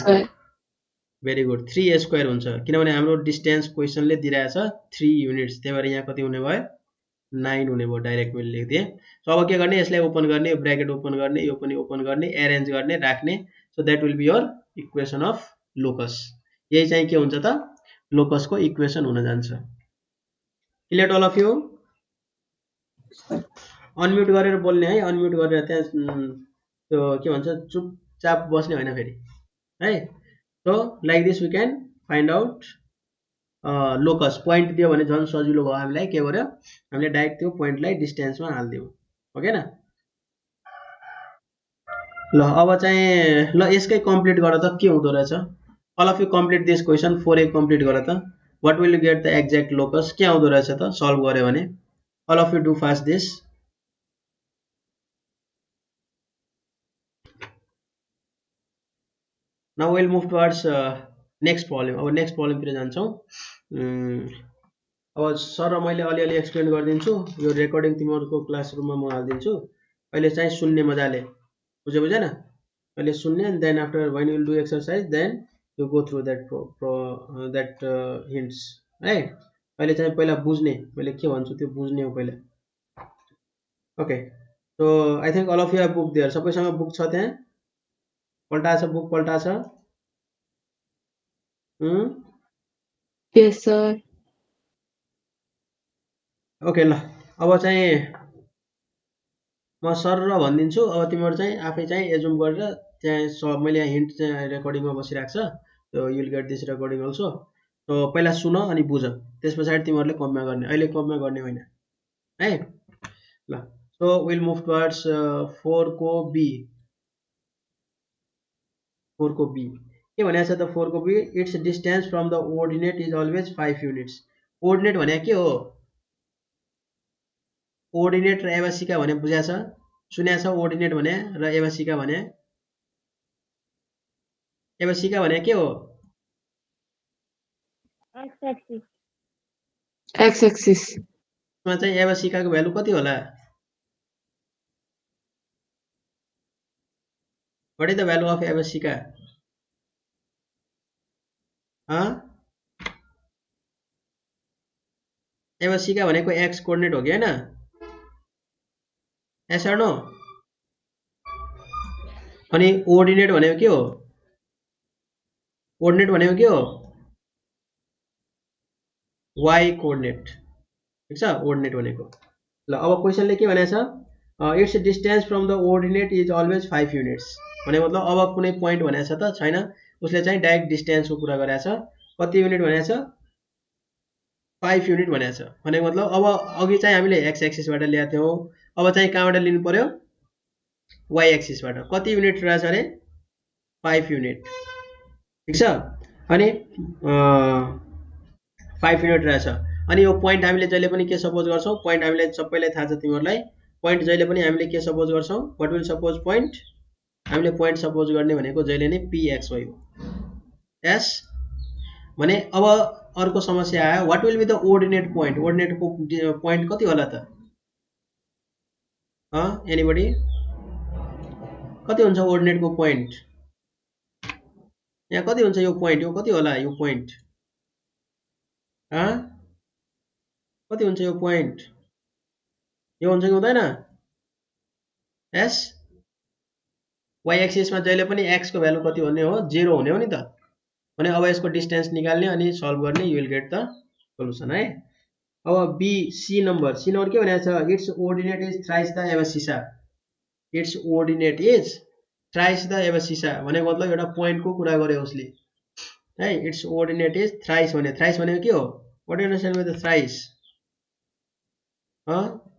very good 3 square हुन्छ किनभने हाम्रो डिस्टेन्स क्वेशनले दिइरहेछ 3 युनिट्स त्यही भएर यहाँ कति हुने भयो 9 हुने भयो डाइरेक्ट मैले लेख्दिए सो अब के गर्ने यसलाई ओपन गर्ने यो ब्र्याकेट ओपन गर्ने यो पनि ओपन गर्ने अरेन्ज गर्ने राख्ने so that will be your equation of locus यही चाहिँ के हुन्छ त लोकसको इक्वेसन हुन जान्छ clear all of you unmute गरेर बोल्ने है अनम्युट गरेर त्यहाँ त्यो के भन्छ चुपचाप बस्ने हैन फेरि है so like this we can find out locus point दियो भने झन् सजिलो भयो हामीलाई के गर्यो हामीले डाइरेक्ट त्यो पोइन्टलाई डिस्टेन्समा हाल्दियौ ओके न ल अब चाहिँ ल यसकै कम्प्लिट गर त के हुँदो रहेछ all of you complete this question 4a complete गर त what will you get the exact locus के आउँदो रहेछ त सल्भ गर्यो भने all of you do fast this now will move towards next problem अब नेक्स्ट प्रब्लम तिर जान्छौं अब सर र मैले अलिअलि एक्सप्लेन गर्दिन्छु यो रेकर्डिङ तिमीहरुको क्लासरुममा म हाल्दिन्छु अहिले चाहिँ सुन्ने मजाले बुझेन अहिले सुन्ने and then after when you will do exercise then you go through that hints है अहिले चाहिँ पहिला बुझ्ने मैले के भन्छु त्यो बुझ्ने हो पहिला okay so I think all of you have book there सबैसँग बुक छ त्यहाँ पल्टा छ बुक पल्टा छ यस सर ओके ल अब चाहिँ म सर र भन्दिन्छु अब तिमीहरु चाहिँ आफै चाहिँ एजुम गरेर त्यहाँ मैले यहाँ हिन्ट चाहिँ रेकर्डिङमा बसिराख्छ so you will get this recording also so पहिला सुन अनि बुझ त्यसपछि तिमीहरुले कममा गर्ने अहिले कममा गर्ने होइन है ल सो विल मुभ टुवर्ड्स 4 को बी 4 को बी के भनेको छ त 4 को B its distance from the coordinate is always 5 units coordinate भने के हो कोअर्डिनेट र एबासिका भने बुझ्या छ सुन्या छ कोअर्डिनेट भने र एबासिका भने एबासिका भने के हो एक्स एक्सिस मा चाहिँ एबासिका को भ्यालु कति होला what is the value of abscissa abscissa भनेको एक्स कोअर्डिनेट हो कि हैन yes or no अनि कोअर्डिनेट भनेको के हो कोअर्डिनेट भनेको के हो y कोअर्डिनेट ठीक छ कोअर्डिनेट भनेको ल अब क्वेशनले के भनेको छ its distance from the coordinate is always 5 units भने मतलब अब कुनै पोइन्ट भनेको छ त छैन उसले चाहिँ डाइरेक्ट डिस्टेन्सको कुरा गरेको छ कति युनिट भनेको छ 5 युनिट भनेको छ भनेको मतलब अब अघि चाहिँ हामीले x एक्सिस बाट ल्याएको थियौ अब चाहिँ कहाँबाट लिनु पर्यो y एक्सिस बाट कति युनिट रहेछ अरे 5 युनिट ठीक छ अनि 5 युनिट रहेछ। अनि यो पोइन्ट हामीले जहिले पनि के सपोज गर्छौँ, पोइन्ट हामीलाई सबैलाई थाहा छ तिमीहरूलाई, पोइन्ट जहिले पनि हामीले के सपोज गर्छौँ, व्हाट विल सपोज पोइन्ट, हामीले पोइन्ट सपोज गर्ने भनेको जहिले नै pxy हो। यस भने अब अर्को समस्या आयो, what will be the ordinate point, ओर्डिनेटको पोइन्ट कति होला त? एनीबडी कति हुन्छ ओर्डिनेटको पोइन्ट? यहाँ कति हुन्छ यो पोइन्ट, यो कति होला यो पोइन्ट? कति हुन्छ यो पोइन्ट? यो हुन्छ कि हुँदैन? यस वाइ एक्सिसमा जहिले पनि x को भ्यालु कति हुने हो, 0 हुने हो नि त। भने अब यसको डिस्टेन्स निकाल्ने अनि सल्भ गर्ने, you will get the solution है। अब सी नम्बर के भनेको छ, it's ordinate is thrice the abscissa, it's ordinate is thrice the abscissa भनेको मतलब एउटा पोइन्टको कुरा गर्यो उसले है। इट्स ओर्डिनेट इज थ्राइस भने, थ्राइस भनेको के हो, what you understand with the thrice?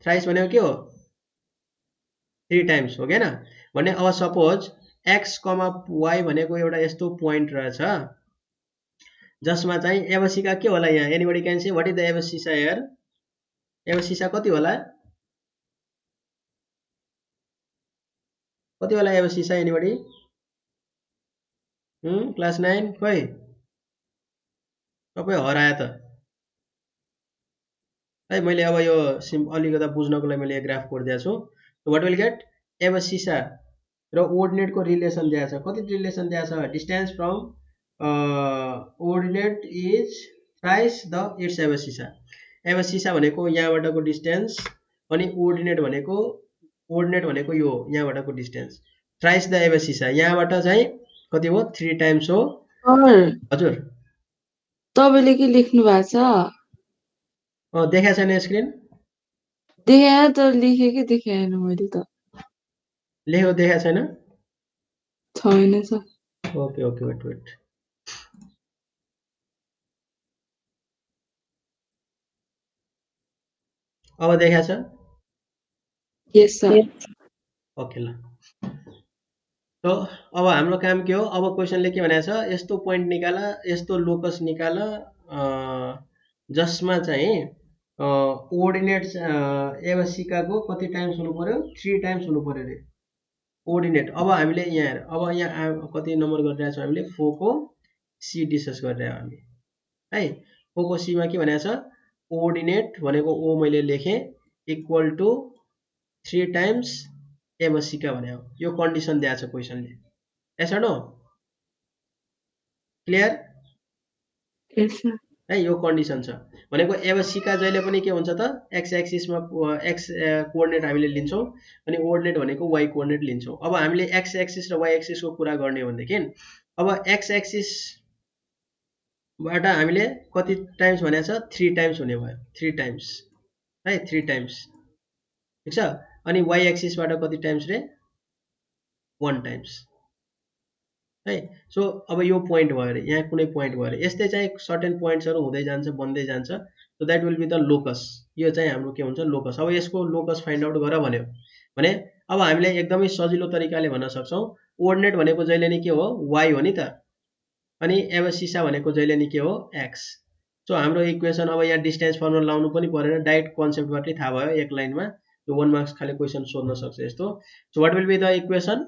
Thrice भनेको के हो, 3 टाइम्स हो के न। भने अब सपोज x, y भनेको एउटा यस्तो पोइन्ट रहेछ जसमा चाहिँ एबसिका के होला यहाँ, anybody can say what is the abscissa here? Abscissa कति होला, कति होला एबसिसा एनीबडी? क्लास 9 खोइ सबै हरायो त है। मैले अब यो अलिकता बुझ्नको लागि मैले ग्राफ कोडिदिएको छु। व्हाट विल गेट, एबसिसा र ओर्डिनेट को रिलेसन दिएको छ, कति रिलेसन दिएको छ, distance from ordinate is thrice the its abscissa. Abscissa भनेको यहाँबाटको डिस्टेन्स अनि ओर्डिनेट भनेको यो यहाँबाटको डिस्टेन्स, थ्राइस द एबसिसा यहाँबाट चाहिँ कति हो, 3 टाइम्स हो। हजुर तपाईले के लेख्नु भएको छ? देखाएको छैन स्क्रिन? देखाए त लेखेकै देखाएन मैले त। लेखेको देखाएको छैन? छैन sir. Okay okay wait wait, अब देखाएको छ? यस सर। ओके ल। तो अब हाम्रो काम के हो, अब क्वेसनले के भनेको छ, यस्तो पोइन्ट निकाल, यस्तो लोकस निकाल जसमा चाहिँ ओर्डिनेट एबसिकाको कति टाइम्स हुनु पर्यो, 3 टाइम्स हुनु पर्यो रे ओर्डिनेट। अब हामीले यहाँ अब यहाँ कति नम्बर गरिरहेको छौँ हामीले, 4 को सी डिस्कस गरिरहेको हामी है। 4 को सी मा के भनेको छ, ओर्डिनेट भनेको ओ मैले लेखेँ इक्वल टु 3 टाइम्स एबसिका भनेको, यो कन्डिसन दिएको छ क्वेसनले। Yes or no? क्लियर है, यो कन्डिसन छ भनेको एबसिका जहिले पनि के हुन्छ त, एक्स एक्सिसमा एक्स कोअर्डिनेट हामीले लिन्छौँ अनि ओर्डिनेट भनेको वाइ कोअर्डिनेट लिन्छौँ। अब हामीले एक्स एक्सिस र वाइ एक्सिसको कुरा गर्ने हो भनेदेखि अब एक्स एक्सिसबाट हामीले कति टाइम्स भनेको छ, 3 टाइम्स हुने भयो, 3 टाइम्स है, 3 टाइम्स ठिक छ। अनि वाइ एक्सिसबाट कति टाइम्स रे, 1 टाइम्स है। सो अब यो पोइन्ट भयो अरे, यहाँ कुनै पोइन्ट भयो अरे, यस्तै चाहिँ सर्टेन पोइन्ट्सहरू हुँदै जान्छ बन्दै जान्छ। So that will be the locus, यो चाहिँ हाम्रो के हुन्छ, लोकस। अब यसको लोकस फाइन्ड आउट गर भन्यो भने अब हामीले एकदमै सजिलो तरिकाले भन्न सक्छौँ, ओर्डिनेट भनेको जहिले नै के हो, वाइ हो नि त, अनि एबसिसा भनेको जहिले नै के हो, एक्स। सो हाम्रो इक्वेसन अब यहाँ डिस्टेन्स फर्मुला लाउनु पनि परेन, डाइरेक्ट कन्सेप्टबाटै थाहा भयो एक लाइनमा। यो 1 मार्क्स खाले क्वेसन सोध्न सक्छ यस्तो। So what will be the equation,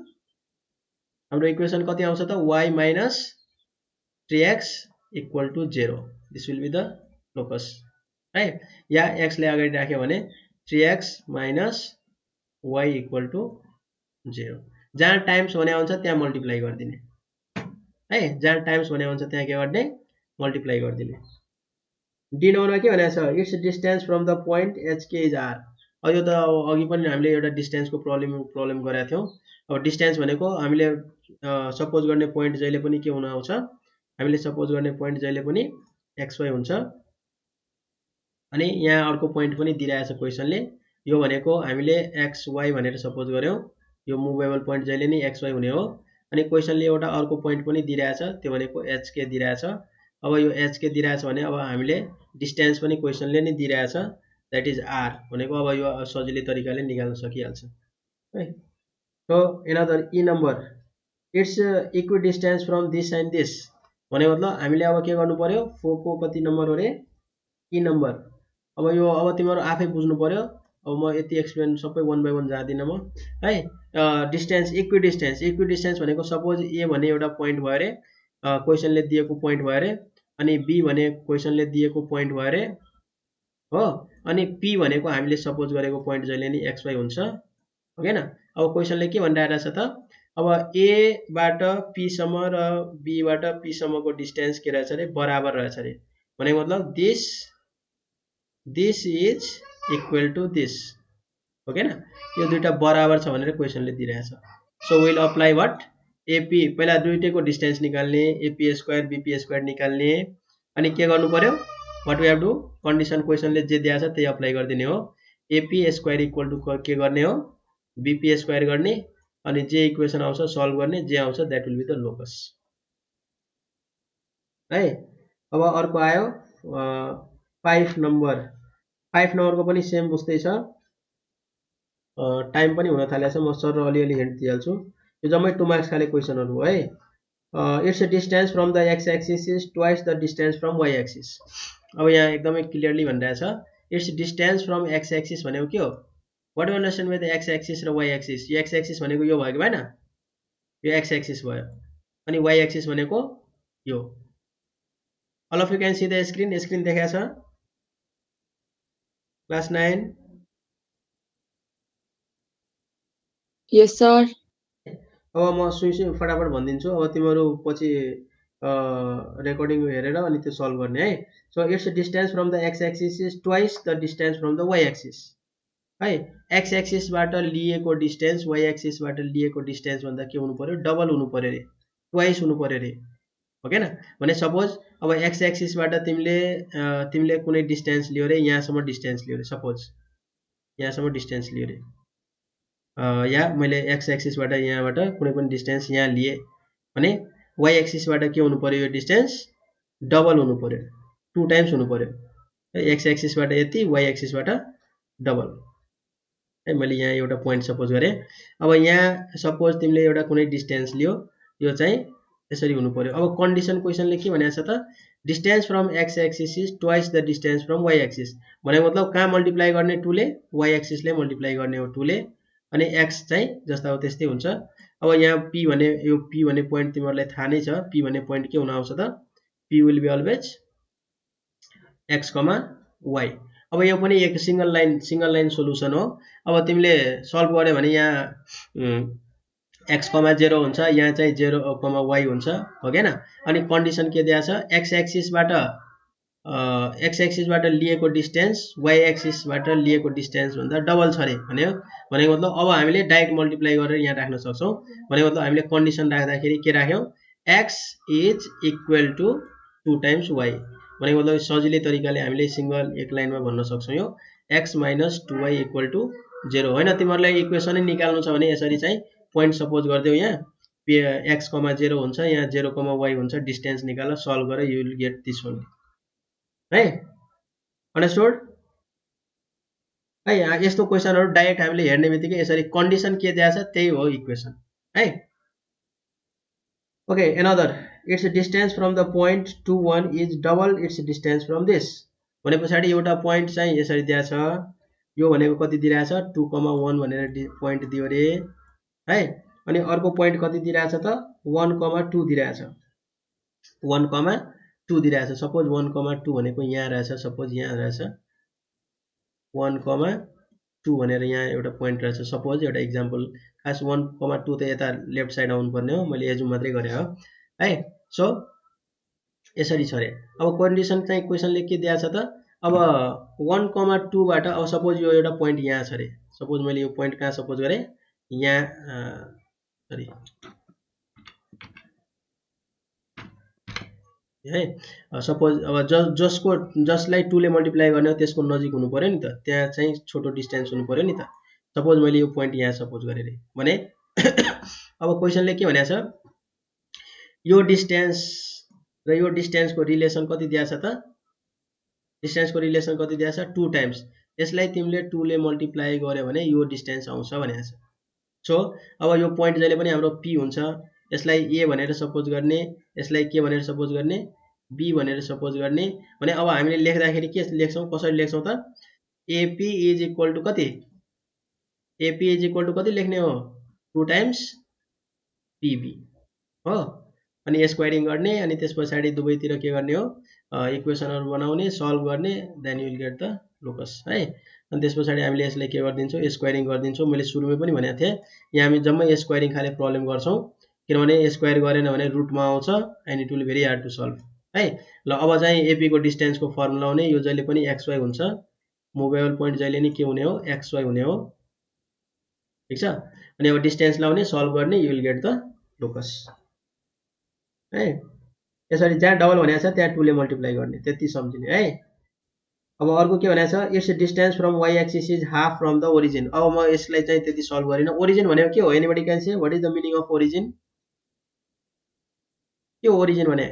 हाम्रो इक्वेसन कति आउँछ त, y minus 3x equal to 0, this will be the locus है। या x ले अगाडि राख्यो भने 3x minus y equal to 0, जहाँ टाइम्स भने आउँछ त्यहाँ मल्टिप्लाई गरिदिने है, जहाँ टाइम्स भने आउँछ त्यहाँ के गर्ने, मल्टिप्लाई गरिदिने। डी नम्बरमा के भनेको छ, its distance from the point HK is r। अब यो त अघि पनि हामीले एउटा डिस्टेन्सको प्रब्लम गरेका थियौँ। अब डिस्टेन्स भनेको हामीले सपोज गर्ने पोइन्ट जहिले पनि के हुन आउँछ, हामीले सपोज गर्ने पोइन्ट जहिले पनि XY हुन्छ। अनि यहाँ अर्को पोइन्ट पनि दिइरहेछ क्वेसनले, यो भनेको हामीले XY भनेर सपोज गर्यौँ, यो मुभेबल पोइन्ट जहिले नै XY हुने हो। अनि क्वेसनले एउटा अर्को पोइन्ट पनि दिइरहेछ, त्यो भनेको HK दिइरहेछ। अब यो HK दिइरहेछ भने अब हामीले डिस्टेन्स पनि क्वेसनले नै दिइरहेछ, द्याट इज R भनेको अब यो सजिलै तरिकाले निकाल्न सकिहाल्छ है। So another E number, it's equidistance from this and this भने मतलब हामीले अब के गर्नु पर्यो, 4 को कति नम्बर हो रे, ई नम्बर अब यो अब तिमीहरू आफै बुझ्नु पर्यो अब म यति एक्सप्लेन सबै 1 बाइ 1 जादिनँ म है डिस्टेन्स इक्विडिस्टेन्स भनेको सपोज ए भने एउटा पोइन्ट भयो अरे क्वेसनले दिएको पोइन्ट भयो अरे अनि बी भने क्वेसनले दिएको पोइन्ट भयो अरे हो अनि पी भनेको हामीले सपोज गरेको पोइन्ट जहिले नि xy हुन्छ हो हैन अब क्वेसनले के भनिरहेछ त अब ए बाट पी सम्म र बी बाट पी सम्मको डिस्टेन्स के रहेछ अरे बराबर रहेछ अरे भनेको मतलब this is equal to this हो हैन यो दुईटा बराबर छ भनेर क्वेसनले दिइरहेछ so will apply what AP पहिला दुईटैको डिस्टेन्स निकाल्ने एपी स्क्वायर बीपी स्क्वायर निकाल्ने अनि के गर्नु पर्यो what we have to condition क्वेसनले जे दिएको छ त्यही अप्लाई गरिदिने हो एपी स्क्वायर इक्वल टु के गर्ने हो बीपी स्क्वायर गर्ने अनि जे इक्वेसन आउँछ सल्भ गर्ने जे आउँछ that will be the locus है अब अर्को आयो 5 नम्बरको पनि सेम उस्तै छ टाइम पनि हुन थालेछ म सर अलिअलि हिन्ट दिइहाल्छु यो जम्मै 2 मार्क्स खाले क्वेसनहरु हो है it's a distance from the x axis is twice the distance from Y axis अब यहाँ एकदमै क्लियरली भनिरहेछ it's distance from x axis भनेको के हो what do understand by the x axis र वाई एक्सिस यो एक्स एक्सिस भनेको यो भयो कि भएन यो एक्स एक्सिस भयो अनि वाई एक्सिस भनेको यो all of you can see the screen देखाएको छ क्लास 9 यस सर अब म सुई फटाफट भनिदिन्छु अब तिमीहरू पछि रेकर्डिङ हेरेर अनि त्यो सल्भ गर्ने है so its distance from the x axis is twice the distance from the Y axis है एक्स एक्सिसबाट लिएको डिस्टेन्स वाई एक्सिसबाट लिएको डिस्टेन्स भन्दा के हुनु पर्यो डबल हुनु पर्यो रे ट्वाइस हुनु पर्यो रे हो हैन भने सपोज अब एक्स एक्सिसबाट तिमीले कुनै डिस्टेन्स लियो रे यहाँसम्म डिस्टेन्स लियो रे सपोज यहाँसम्म डिस्टेन्स लियो रे या मैले एक्स एक्सिसबाट यहाँबाट कुनै पनि डिस्टेन्स यहाँ लिए भने वाई एक्सिसबाट के हुनु पर्यो यो डिस्टेन्स डबल हुनु पर्यो 2 टाइम्स हुनु पर्यो एक्स एक्सिसबाट यति वाई एक्सिसबाट डबल है मैले यहाँ एउटा पोइन्ट सपोज गरे अब यहाँ सपोज तिमीले एउटा कुनै डिस्टेन्स लियो यो चाहिँ यसरी हुनु पर्यो अब कन्डिसन क्वेसनले के भनेको छ त distance from x axis is twice the distance from Y axis भनेको मतलब कहाँ मल्टिप्लाई गर्ने 2 ले वाई एक्सिसले मल्टिप्लाई गर्ने हो 2 ले अनि x चाहिँ जस्ता हो त्यस्तै हुन्छ अब यहाँ p भने यो p भन्ने पोइन्ट तिमीहरुलाई थाहा नै छ p भन्ने पोइन्ट के हुन आउँछ त p will be always x, y अब यो पनि एक सिंगल लाइन सोलुसन हो अब तिमीले सल्भ गर्यो भने यहाँ x, 0 हुन्छ यहाँ चाहिँ 0, y हुन्छ हो हैन अनि कन्डिसन के दिएको छ x एक्सिसबाट लिएको डिस्टेन्स y एक्सिसबाट लिएको डिस्टेन्स भन्दा डबल छ रे भनेको मतलब अब हामीले डाइरेक्ट मल्टिप्लाई गरेर यहाँ राख्न सक्छौं भनेको मतलब हामीले कन्डिसन राख्दाखेरि के राख्यौं x is equal to 2 times y भनेको मतलब सजिलै तरिकाले हामीले सिंगल एक लाइनमा भन्न सक्छौं यो x - 2y इक्वल टु 0 हैन तिमीहरुलाई इक्वेसन नै निकाल्नु छ भने यसरी चाहिँ पोइन्ट सपोज गर्दियौ यहाँ x, 0 हुन्छ यहाँ 0, y हुन्छ डिस्टेन्स निकाल सल्भ गर यु विल गेट दिस वन है अन्डरस्टुड है यस्तो क्वेशनहरु डाइरेक्ट हामीले हेर्नेबित्तिकै यसरी कन्डिसन के दिएको छ त्यही हो इक्वेसन है okay another its distance from the point to 1 is double its distance from this भनेपछि एउटा पोइन्ट चाहिँ यसरी दिएको छ यो भनेको कति दिइराछ 2, 1 भनेर पोइन्ट दियो रे है अनि अर्को पोइन्ट कति दिइराछ त 1, 2 दिइराछ 1, 2 दिइराछ सपोज 1, 2 भनेको यहाँ रहेछ सपोज यहाँ रहेछ 1, 2 भनेर यहाँ एउटा पोइन्ट रहेछ सपोज एउटा एक्जाम्पल खास 1, 2 त यता लेफ्ट साइड आउनु पर्ने हो मैले एजुम मात्रै गरे हो है सो यसरी छ रे अब कन्डिसन चाहिँ क्वेशनले के दिएको छ त अब 1, 2 बाट अब सपोज यो एउटा पोइन्ट यहाँ छ रे सपोज मैले यो पोइन्ट कहाँ सपोज गरे यहाँ सरी है सपोज अब जसलाई 2 ले मल्टिप्लाई गर्ने हो त्यसको नजिक हुनु पर्यो नि त त्यहाँ चाहिँ छोटो डिस्टेन्स हुनु पर्यो नि त सपोज मैले यो पोइन्ट यहाँ सपोज गरे रे भने अब क्वेशनले के भनेको छ यो डिस्टेन्स र यो डिस्टेन्सको रिलेसन कति दिएको छ त डिस्टेन्सको रिलेसन कति दिएको छ 2 टाइम्स यसलाई तिमीले 2 ले मल्टिप्लाई गर्यो भने यो डिस्टेन्स आउँछ भनेको छ सो अब यो पोइन्ट जहिले पनि हाम्रो p हुन्छ यसलाई a भनेर सपोज गर्ने यसलाई के भनेर सपोज गर्ने बी भनेर सपोज गर्ने भने अब हामीले लेख्दाखेरि के लेख्छौँ कसरी लेख्छौँ त एपी इज इक्वल टु कति एपी इज इक्वल टु कति लेख्ने हो 2 टाइम्स पीबी हो अनि स्क्वायरिङ गर्ने अनि त्यस पछाडि दुवैतिर के गर्ने हो इक्वेसनहरु बनाउने सल्भ गर्ने then you will get the locus है अनि त्यस पछाडि हामीले यसलाई के गर्दिन्छौँ स्क्वायरिङ गर्दिन्छौँ मैले सुरुमै पनि भनेको थिएँ यहाँ हामी जम्मै स्क्वायरिङ खाले प्रब्लम गर्छौँ किनभने स्क्वायर गरेन भने रुटमा आउँछ and it will very hard to solve है ल अब चाहिँ एपी को डिस्टेन्सको फर्मुला हुने यो जहिले पनि xy हुन्छ मुभेबल पोइन्ट जहिले नि के हुने हो xy हुने हो ठीक छ अनि अब डिस्टेन्स लाउने सल्भ गर्ने you will get the locus है यसरी जहाँ डबल भनेको छ त्यहाँ 2 ले मल्टिप्लाई गर्ने त्यति सम्झिने है अब अर्को के भनेको छ its distance from y axis is half from the origin अब म यसलाई चाहिँ त्यति सल्भ गरिन ओरिजिन भनेको के हो anybody can say what is the meaning of origin के हो ओरिजिन भने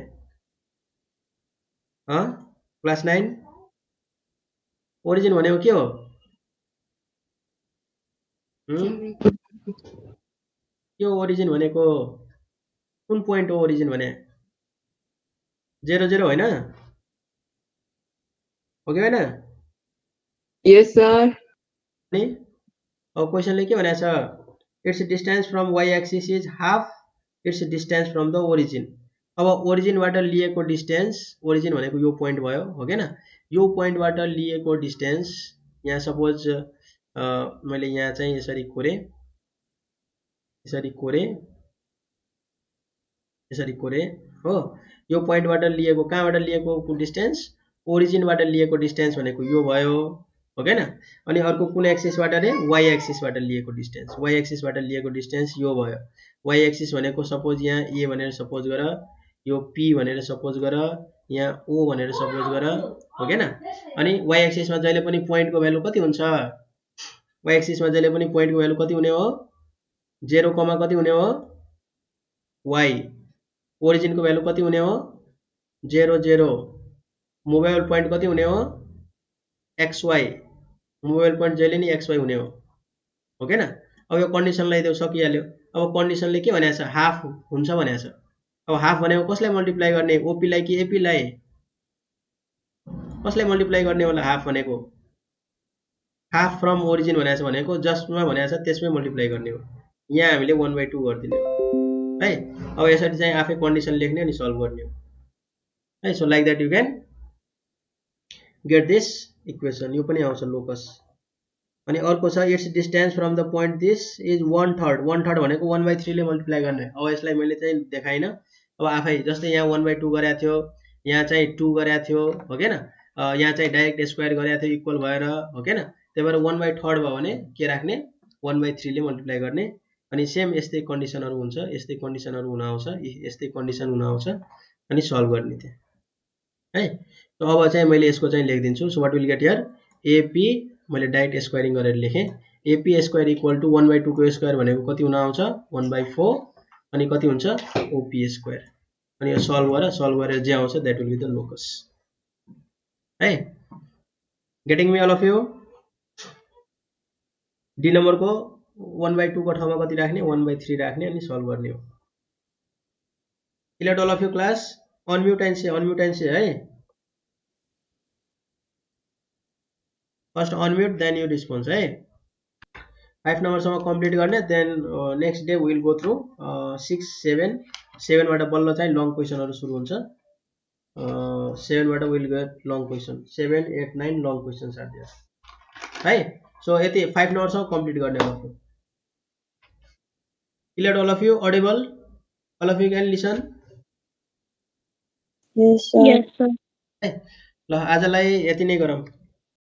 क्लास 9 ओरिजिन भनेको के हो के हो ओरिजिन भनेको कुन पोइन्ट हो ओरिजिन भने 0 0 हैन हो कि हैन Yes, sir. अनि अब क्वेशनले के भनेको छ its distance from y axis is half it's distance from the origin अब ओरिजिनबाट लिएको डिस्टेन्स ओरिजिन भनेको यो पोइन्ट भयो हो के न यो पोइन्टबाट लिएको डिस्टेन्स यहाँ सपोज मैले यहाँ चाहिँ यसरी कोरे हो यो पोइन्टबाट लिएको कहाँबाट लिएको डिस्टेन्स ओरिजिनबाट लिएको डिस्टेन्स भनेको यो भयो हो के न अनि अर्को कुन एक्सिसबाट रे y एक्सिसबाट लिएको डिस्टेन्स यो भयो y एक्सिस भनेको सपोज यहाँ a भनेर सपोज गर यो p भनेर सपोज गर यहाँ o भनेर सपोज गर हो के न अनि y एक्सिसमा जहिले पनि पोइन्टको भ्यालु कति हुन्छ y एक्सिसमा जहिले पनि पोइन्टको भ्यालु कति हुने हो 0, कति हुने हो y ओरिजिनको भ्यालु कति हुने हो 0 0 मुभेबल पोइन्ट कति हुने हो xy मुभेबल पोइन्ट जहिले नि xy हुने हो के न अब यो कन्डिसन लगाइदेऊ सकिहाल्यो अब कन्डिसनले के भनेको छ हाफ हुन्छ भनेको छ अब हाफ भनेको कसलाई मल्टिप्लाई गर्ने ओपी लाई कि एपी लाई कसलाई मल्टिप्लाई गर्ने होला हाफ भनेको हाफ फ्रम ओरिजिन भनेको छ भनेको जस्टमा भनेको छ त्यसमै मल्टिप्लाई गर्ने हो यहाँ हामीले 1/2 गर्दिने हो है अब यसरी चाहिँ आफै कन्डिसन लेख्ने अनि सल्भ गर्ने हो है so like that you can get this equation यो पनि आउँछ लोकस अनि अर्को छ its distance from the point this is 1/3 भनेको 1/3 ले मल्टिप्लाई गर्ने अब यसलाई मैले चाहिँ देखाइन अब आफै जस्तै यहाँ 1/2 गरेको थियो यहाँ चाहिँ 2 गरेको थियो हो के न यहाँ चाहिँ डाइरेक्ट स्क्वायर गरेको थियो इक्वल भएर हो के न त्यही भएर 1/3 भयो भने के राख्ने 1/3 ले मल्टिप्लाई गर्ने अनि सेम यस्तै कन्डिसनहरु हुन्छ यस्तै कन्डिसनहरु हुन आउँछ यस्तै कन्डिसन हुन आउँछ अनि सल्भ गर्ने थियो है त अब चाहिँ मैले यसको चाहिँ लेख्दिन्छु so what will get here AP मैले डाइरेक्ट स्क्वायरिङ गरेर लेखे एपी स्क्वायर इक्वल टु 1/2 को स्क्वायर भनेको कति हुन आउँछ 1/4 अनि कति हुन्छ ओपी स्क्वायर अनि यो सल्भ गरेर जे आउँछ that will be the locus है getting me all of you D number को 1/2 को ठाउँमा कति राख्ने 1/3 राख्ने अनि सल्भ गर्ने हो clear all of you class unmute and say है first unmute then you response है 5 नम्बर सम्म कम्प्लिट गर्ने then next day we will go through 6 7 बाट बल्ल चाहिँ लङ क्वेशनहरु सुरु हुन्छ 7 बाट we will get long question 7 8 9 long questions are there है सो यति 5 नम्बर सम्म कम्प्लिट गर्ने हो clear all of you audible all of you can listen Yes, sir. Yes, sir. ल आजलाई यति नै गरौँ